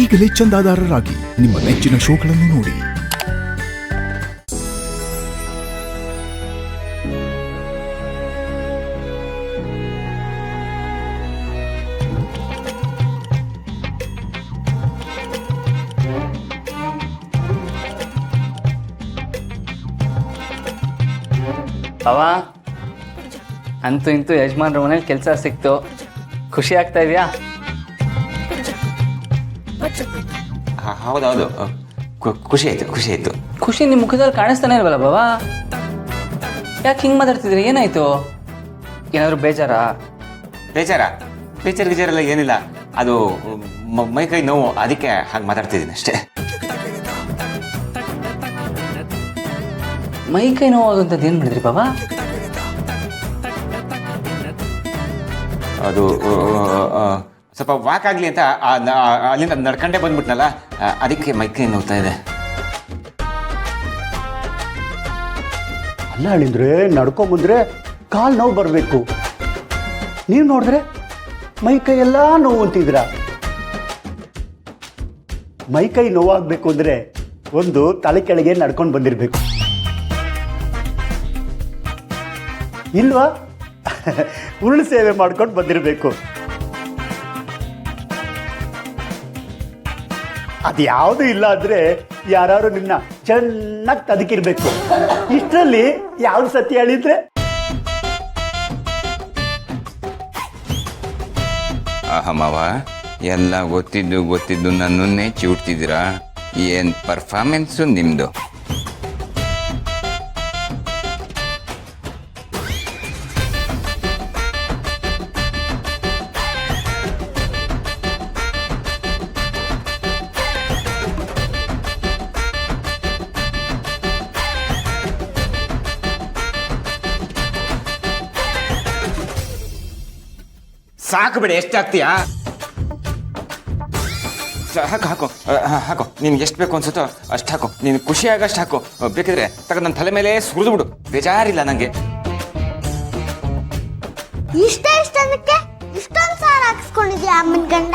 ಈಗಲೇ ಚಂದಾದಾರರಾಗಿ ನಿಮ್ಮ ನೆಚ್ಚಿನ ಶೋಗಳನ್ನು ನೋಡಿ. ಅವ ಅಂತೂ ಇಂತೂ ಯಜಮಾನ್ರ ಮನೇಲಿ ಕೆಲಸ ಸಿಕ್ತು, ಖುಷಿ ಆಗ್ತಾ ಇದೆಯಾ? ಹೌದೌದು, ಖುಷಿ ಆಯ್ತು. ಖುಷಿ ನಿಮ್ಮ ಮುಖದಲ್ಲಿ ಕಾಣಿಸ್ತಾನೆ ಇಲ್ವಲ್ಲ ಬಾವಾ? ಯಾಕೆ ಹಿಂಗೆ ಮಾತಾಡ್ತಿದ್ರಿ? ಏನಾಯ್ತು? ಏನಾದರೂ ಬೇಜಾರೆಲ್ಲ ಏನಿಲ್ಲ, ಅದು ಮೈ ಕೈ ನೋವು, ಅದಕ್ಕೆ ಹಾಗೆ ಮಾತಾಡ್ತಿದ್ದೀನಿ ಅಷ್ಟೇ. ಮೈ ಕೈ ನೋವಾಗುವಂಥದ್ದು ಏನು ಮಾಡಿದ್ರಿ ಬಾಬಾ? ಅದು ಸ್ವಲ್ಪ ವಾಕ್ ಆಗಲಿ ಅಂತ ಅಲ್ಲಿಂದ ನಡ್ಕೊಂಡೇ ಬಂದ್ಬಿಟ್ನಲ್ಲ, ಅದಕ್ಕೆ ಮೈ ಕೈ ನೋವ್ತಾ ಇದೆ. ಅಲ್ಲ ಅಳಿಂದ್ರೆ, ನಡ್ಕೊಂಬಂದ್ರೆ ಕಾಲು ನೋವು ಬರಬೇಕು, ನೀವು ನೋಡಿದ್ರೆ ಮೈ ಕೈ ಎಲ್ಲ ನೋವು ಅಂತಿದ್ರ. ಮೈ ಕೈ ನೋವಾಗಬೇಕು ಅಂದರೆ ಒಂದು ತಲೆ ಕೆಳಗೆ ನಡ್ಕೊಂಡು ಬಂದಿರಬೇಕು, ಇಲ್ವಾ? ಉರುಳು ಸೇವೆ ಮಾಡ್ಕೊಂಡು ಬಂದಿರಬೇಕು. ಅದು ಯಾವುದು ಇಲ್ಲ ಅಂದರೆ ಯಾರು ನಿನ್ನ ಚೆನ್ನಾಗಿ ತದಕಿರ್ಬೇಕು. ಇಷ್ಟರಲ್ಲಿ ಯಾವ್ದು ಸತ್ಯ ಹೇಳಿದ್ರೆ? ಅಹಮವ, ಎಲ್ಲ ಗೊತ್ತಿದ್ದು ನನ್ನನ್ನೇ ಚಿವುಡ್ತಿದ್ದೀರಾ? ಏನು ಪರ್ಫಾರ್ಮೆನ್ಸು ನಿಮ್ಮದು? ಸಾಕು ಬಿಡಿ, ಎಷ್ಟಾಗ್ತೀಯಾ? ಹಾಕೋ, ನಿನ್ಗೆ ಎಷ್ಟು ಬೇಕು ಅನ್ಸುತ್ತೋ ಅಷ್ಟು ಹಾಕೋ, ನೀನು ಖುಷಿಯಾಗಷ್ಟು ಹಾಕೋ. ಬೇಕಿದ್ರೆ ತಗ ನನ್ನ ತಲೆ ಮೇಲೆ ಸುರಿದು ಬಿಡು, ಬೇಜಾರಿಲ್ಲ ನನಗೆ. ಇಷ್ಟಕ್ಕೆ ಇಷ್ಟೊಂದು ಸಾರ ಹಾಕಿಸ್ಕೊಂಡಿದ್ಯಾ ಅಮ್ಮನ ಗಂಡ?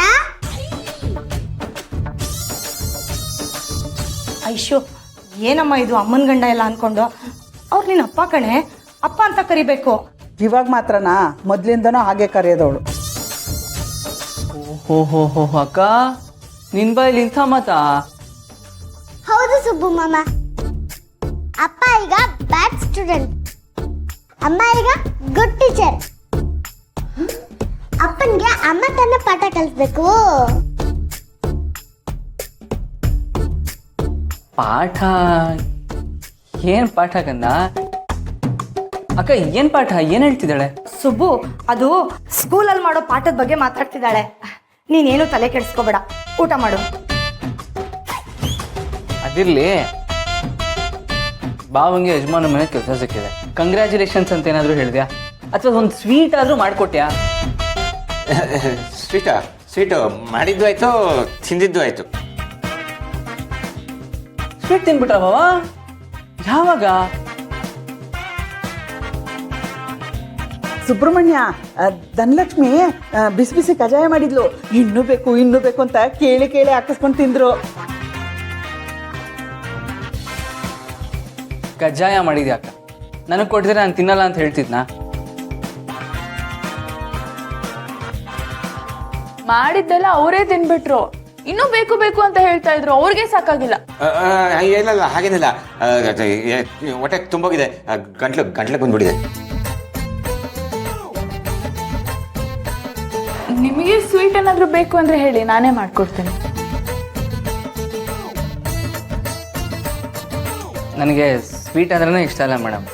ಐಶು, ಏನಮ್ಮ ಇದು ಅಮ್ಮನ ಗಂಡ ಎಲ್ಲ ಅನ್ಕೊಂಡು? ಅವ್ರು ನಿನ್ನ ಅಪ್ಪ ಕಣೆ, ಅಪ್ಪ ಅಂತ ಕರಿಬೇಕು. ಇವಾಗ ಮಾತ್ರನಾ? ಮೊದ್ಲಿಂದನೂ ಹಾಗೆ ಕರೆಯೋದವಳು. ಓಹೋ ಅಕ್ಕ, ನಿನ್ ಬಾಯಲ್ಲಿ ಇಂಥ ಮಾತಾ? ಹೌದು ಸುಬ್ಬು ಮಾಮ. ಅಪ್ಪ ಈಗ ಬ್ಯಾಡ್ ಸ್ಟೂಡೆಂಟ್, ಅಮ್ಮ ಈಗ ಗುಡ್ ಟೀಚರ್. ಅಪ್ಪನ್ಗೆ ಅಮ್ಮ ತನ್ನ ಪಾಠ ಕಲಿಸ್ಬೇಕು. ಪಾಠ? ಏನ್ ಪಾಠ ಕಂದ? ಅಕ್ಕ ಏನ್ ಪಾಠ? ಏನ್ ಹೇಳ್ತಿದ್ದಾಳೆ? ಸುಬ್ಬು, ಅದು ಸ್ಕೂಲಲ್ಲಿ ಮಾಡೋ ಪಾಠದ ಬಗ್ಗೆ ಮಾತಾಡ್ತಿದ್ದಾಳೆ. ನೀನೇನು ತಲೆ ಕೆಡಿಸ್ಕೋಬೇಡ, ಊಟ ಮಾಡು. ಅದಿರ್ಲಿ, ಬಾವಂಗೆ ಯಜಮಾನ ಮನೆ ಕೆಲಸ ಸಿಕ್ಕಿದೆ, ಕಂಗ್ರ್ಯಾಚುಲೇಷನ್ಸ್ ಅಂತ ಏನಾದರೂ ಹೇಳಿದ್ಯಾ? ಅಥವಾ ಒಂದು ಸ್ವೀಟ್ ಆದರೂ ಮಾಡಿಕೊಟ್ಯಾ? ಸ್ವೀಟು ಮಾಡಿದ್ದು ಆಯ್ತು, ತಿಂದಿದ್ದು ಆಯ್ತು. ಸ್ವೀಟ್ ತಿನ್ಬಿಟ್ರ ಬಾವ? ಯಾವಾಗ? ಸುಬ್ರಹ್ಮಣ್ಯ, ಧನಲಕ್ಷ್ಮಿ ಬಿಸಿ ಬಿಸಿ ಕಜಾಯ ಮಾಡಿದ್ಲು. ಇನ್ನೂ ಬೇಕು ಅಂತ ಕೇಳಿ ಹಾಕಿಸ್ಕೊಂಡು ತಿಂದ್ರು. ಕಜ್ಜಾಯ ಮಾಡಿದ್ಯಾಕ? ನನಗೆ ಕೊಟ್ಟಿದ್ರೆ ನಾನು ತಿನ್ನಲ್ಲ ಅಂತ ಹೇಳ್ತಿದ್ನಾ? ಮಾಡಿದ್ದೆಲ್ಲ ಅವರೇ ತಿನ್ಬಿಟ್ರು. ಇನ್ನೂ ಬೇಕು ಅಂತ ಹೇಳ್ತಾ ಇದ್ರು, ಅವ್ರಿಗೆ ಸಾಕಾಗಿಲ್ಲ. ಏನಿಲ್ಲ, ಹಾಗೇನಿಲ್ಲ, ಹೊಟ್ಟೆ ತುಂಬೋಗಿದೆ, ಗಂಟ್ಲಿಗೆ ಬಂದ್ಬಿಟ್ಟಿದೆ. ನಿಮಗೆ ಸ್ವೀಟ್ ಏನಾದ್ರು ಬೇಕು ಅಂದ್ರೆ ಹೇಳಿ, ನಾನೇ ಮಾಡ್ಕೊಡ್ತೀನಿ. ನನಗೆ ಸ್ವೀಟ್ ಅಂದ್ರೆ ಇಷ್ಟ ಅಲ್ಲ ಮೇಡಮ್,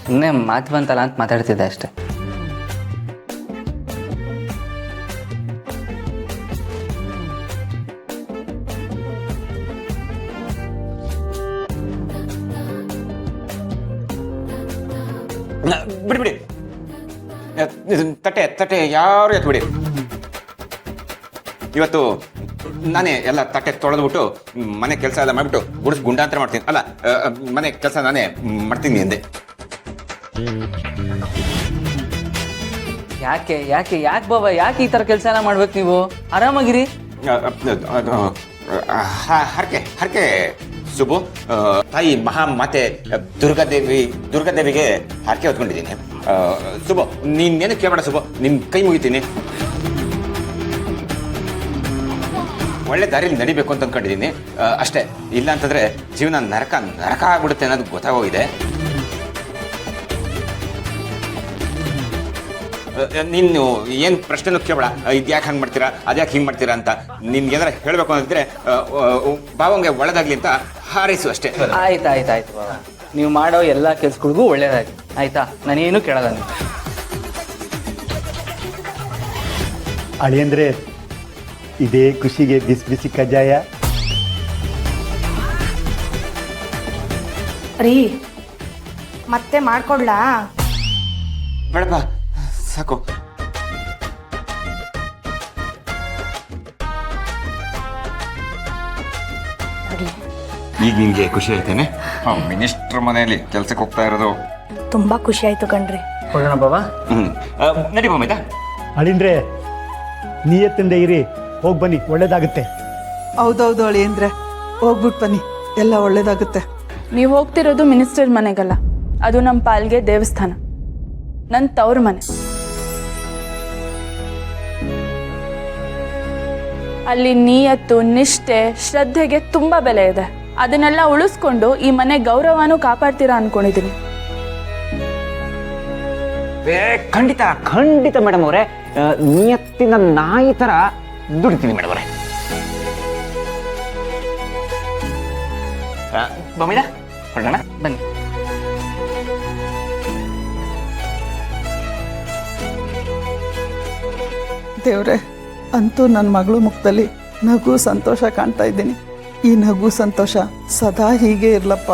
ಸುಮ್ಮನೆ ಮಾತು ಬಂತಲ್ಲ ಅಂತ ಮಾತಾಡ್ತಿದ್ದೆ ಅಷ್ಟೆ. ಬಿಡಿ, ತಟ್ಟೆ ಯಾರು ಎತ್ಬಿಡಿ. ಇವತ್ತು ನಾನೇ ಎಲ್ಲ ತಟ್ಟೆ ತೊಳೆದ್ಬಿಟ್ಟು ಮನೆ ಕೆಲಸ ಎಲ್ಲ ಮಾಡಿಬಿಟ್ಟು ಗುಡಿಸ್ ಗುಂಡಾಂತರ ಮಾಡ್ತೀನಿ. ಅಲ್ಲ, ಮನೆ ಕೆಲಸ ನಾನೇ ಮಾಡ್ತೀನಿ ಎಂದೆ. ಯಾಕೆ ಬಾಬಾ, ಯಾಕೆ ಈ ಥರ ಕೆಲಸ ಎಲ್ಲ ಮಾಡ್ಬೇಕು? ನೀವು ಆರಾಮಾಗಿರಿ. ಹರಕೆ ಸುಬು, ತಾಯಿ ಮಹಾಮಾತೆ ದುರ್ಗಾದೇವಿಗೆ ಹರಕೆ ಹೊತ್ಕೊಂಡಿದ್ದೀನಿ. ಸುಬು, ನೀನೇನು ಕೇಳಬೇಡ ಸುಬು, ನಿನ್ನ ಕೈ ಮುಗಿತೀನಿ. ಒಳ್ಳೆ ದಾರಿಯಲ್ಲಿ ನಡಿಬೇಕು ಅಂತ ಅಂದ್ಕೊಂಡಿದ್ದೀನಿ ಅಷ್ಟೇ. ಇಲ್ಲ ಅಂತಂದ್ರೆ ಜೀವನ ನರಕ ಆಗ್ಬಿಡುತ್ತೆ ಅನ್ನೋದು ಗೊತ್ತಾಗೋಗಿದೆ. ನೀನು ಏನು ಪ್ರಶ್ನೆನೂ ಕೇಳಬೇಡ, ಇದು ಯಾಕೆ ಹಂಗೆ ಮಾಡ್ತೀರಾ, ಅದ್ಯಾಕೆ ಹಿಂಗೆ ಮಾಡ್ತೀರಾ ಅಂತ. ನಿನ್ಗೆ ಏನಾರ ಹೇಳಬೇಕು ಅಂತಿದ್ರೆ ಬಾವಂಗೆ ಒಳ್ಳೆದಾಗ್ಲಿ ಅಂತ ಹಾರೈಸು ಅಷ್ಟೇ. ಆಯ್ತು ಬಾಬಾ, ನೀವು ಮಾಡೋ ಎಲ್ಲ ಕೆಲ್ಸಗಳಿಗೂ ಒಳ್ಳೇದಾಗಿ ಆಯ್ತಾ. ನಾನೇನು ಕೇಳಲ್ಲ ನೀವು. ಅಳಿಯಂದ್ರೆ ಇದೇ ಖುಷಿಗೆ ಬಿಸಿ ಬಿಸಿ ಕಜ್ಜಾಯ. ರೀ ಮತ್ತೆ ಮಾಡ್ಕೊಡ್ಲಾ? ಬೇಡಪ್ಪ, ಸಾಕು. ಈಗ ನಿನ್ಗೆ ಖುಷಿ ಆಯ್ತೇನೆ? ಮಿನಿಸ್ಟ್ರ್ ಮನೆಯಲ್ಲಿ ಕೆಲ್ಸಕ್ಕೆ ಹೋಗ್ತಾ ಇರೋದು ತುಂಬಾ ಖುಷಿ ಆಯ್ತು ಕಣ್ರಿ. ಹೋಗೋಣ ಬಾಬಾ. ನಡಿ ಬಾಮೈದಾ. ಅಳಿಂದ್ರೆ ನಿಯತ್ತಿಂದ ಇರಿ, ಹೋಗಿ ಬನ್ನಿ, ಒಳ್ಳೇದಾಗುತ್ತೆ. ಹೌದೌದು ಅಳಿಯಂದ್ರೆ, ಹೋಗ್ಬಿಟ್ಟು ಬನ್ನಿ, ಎಲ್ಲ ಒಳ್ಳೇದಾಗುತ್ತೆ. ನೀವು ಹೋಗ್ತಿರೋದು ಮಿನಿಸ್ಟರ್ ಮನೆಗಲ್ಲ, ಅದು ನಮ್ಮ ಪಾಲ್ಗೆ ದೇವಸ್ಥಾನ, ನನ್ನ ತವ್ರ ಮನೆ. ಅಲ್ಲಿ ನಿಯತ್ತು, ನಿಷ್ಠೆ, ಶ್ರದ್ಧೆಗೆ ತುಂಬಾ ಬೆಲೆ ಇದೆ. ಅದನ್ನೆಲ್ಲ ಉಳಿಸ್ಕೊಂಡು ಈ ಮನೆ ಗೌರವನೂ ಕಾಪಾಡ್ತೀರಾ ಅನ್ಕೊಂಡಿದ್ದೀನಿ. ಖಂಡಿತ ಮೇಡಮ್ ಅವರೇ, ನಿಯತ್ತಿನ ನಾಯಿ ತರ ದುಡಿತೀನಿ ಮೇಡಮ್ ಅವರೇ. ಬಾಮಿದ ಹೊರಡೋಣ, ಬನ್ನಿ. ದೇವ್ರೆ, ಅಂತೂ ನನ್ನ ಮಗಳು ಮುಖದಲ್ಲಿ ನಗು ಸಂತೋಷ ಕಾಣ್ತಾ ಇದ್ದೀನಿ. ಈ ನಗು ಸಂತೋಷ ಸದಾ ಹೀಗೆ ಇರ್ಲಪ್ಪ.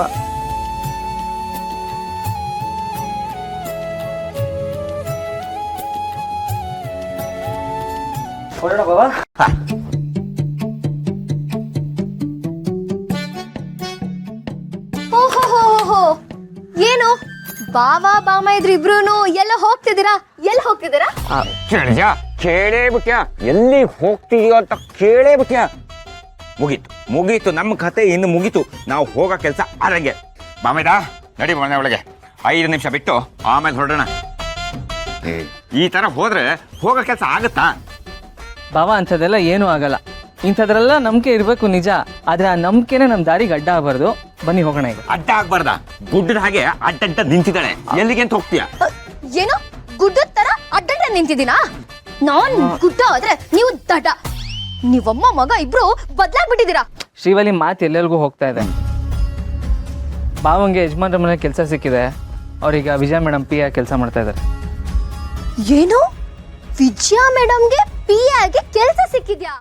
ಹೊರಡೋಣ ಬಾಬಾ. ಓಹೋ, ಏನು ಬಾವಾ ಬಾಮ ಇದ್ರು ಇಬ್ರು ಎಲ್ಲ ಹೋಗ್ತಿದ್ದೀರಾ? ಕೇಳೇ ಬಿಟ್ಯಾ? ಎಲ್ಲಿ ಹೋಗ್ತೀಯೋ ಅಂತ ಕೇಳೇ ಬಿಟ್ಯಾ? ಮುಗೀತು ನಮ್ಮ ಕತೆ, ಇನ್ನು ಮುಗೀತು. ನಾವು ಹೋಗೋ ಕೆಲಸ ಆದಂಗೆ. ಬಾಮೇದ, ನಡಿ ಮನೆ ಒಳಗೆ. 5 ನಿಮಿಷ ಬಿಟ್ಟು ಆಮೇಲೆ ಹೊರಡೋಣ. ಈ ತರ ಹೋದ್ರೆ ಹೋಗೋ ಕೆಲಸ ಆಗುತ್ತಾ? ಬಾಬಾ ಅಂಥದ್ದೆಲ್ಲ ಏನೂ ಆಗಲ್ಲ. ಇಂಥದ್ರೆಲ್ಲ ನಂಬಿಕೆ ಇರಬೇಕು ನಿಜ, ಆದ್ರೆ ಆ ನಂಬಿಕೆನೇ ನಮ್ಮ ದಾರಿಗೆ ಅಡ್ಡ ಆಗಬಾರ್ದು. ಬನ್ನಿ ಹೋಗೋಣ ಈಗ. ಅಡ್ಡ ಆಗ್ಬಾರ್ದ? ಗುಡ್ಡದ ಹಾಗೆ ಅಡ್ಡ ನಿಂತಿದ್ದಾಳೆ, ಎಲ್ಲಿಗೆ ಅಂತ ಹೋಗ್ತೀಯ? ಏನು ಗುಡ್ಡದ ತರ ಅಡ್ಡ ನಿಂತಿದ್ದೀನಾ? ನಾನ್ ಗುಡ್ಡ ಆದ್ರೆ ನೀವು ದಡ್ಡ. ನೀವಮ್ಮ ಮಗ ಇಬ್ರು ಬದಲಾಗ್ಬಿಟ್ಟಿದ್ದೀರಾ. ಶ್ರೀವಲಿ ಮಾತು ಎಲ್ಲೆಲ್ಗೂ ಹೋಗ್ತಾ ಇದೆ. ಬಾವಂಗೆ ಯಜಮಾನ್ರ ಮನೆ ಕೆಲಸ ಸಿಕ್ಕಿದೆ. ಅವ್ರೀಗ ವಿಜಯ ಮೇಡಮ್ ಪಿ ಆಗಿ ಕೆಲಸ ಮಾಡ್ತಾ ಇದ್ದಾರೆ. ಏನು ವಿಜಯ ಮೇಡಮ್ಗೆ ಪಿ ಆಗಿ ಕೆಲಸ ಸಿಕ್ಕಿದ್ಯಾ?